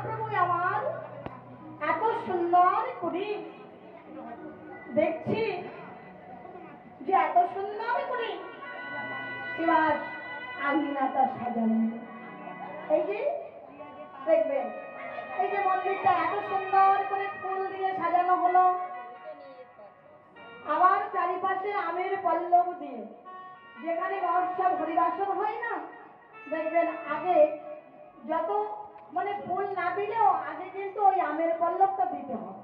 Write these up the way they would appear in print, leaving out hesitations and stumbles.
মহাপ্রভু আমার এত সুন্দর করে দেখছি যে এত সুন্দর করে শিবাস আঙ্গিনাটা সাজানো। এই যে দেখবেন এই যে মন্দিরটা এত সুন্দর করে ফুল দিয়ে সাজানো হলো, আবার চারিপাশে আমের পল্লব দিয়ে, যেখানে মহোৎসব হরিবাসন হয় না, দেখবেন আগে যত মানে ফুল না দিলেও আগে কিন্তু ওই আমের পল্লবটা দিতে হয়।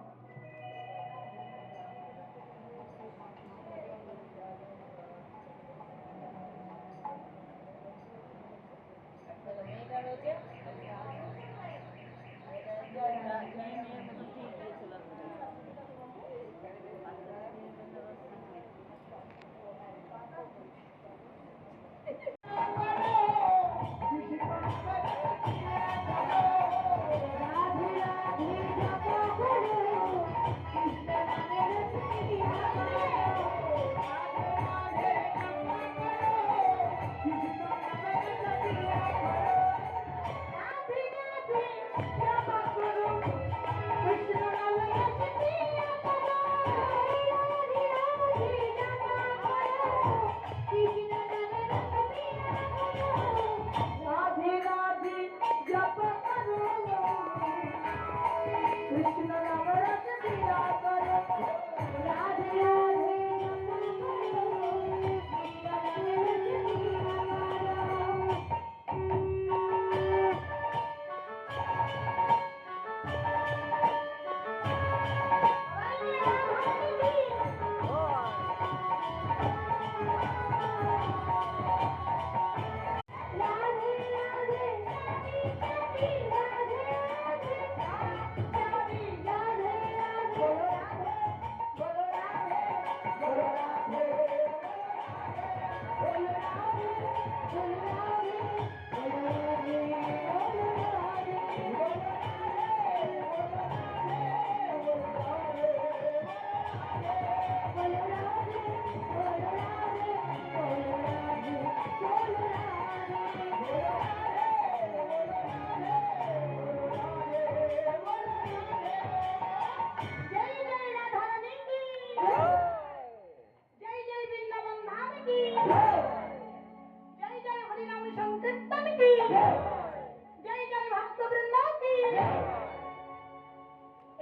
जय जय भक्त वृंदा की,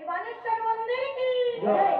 बानेश्वर मंदिर की।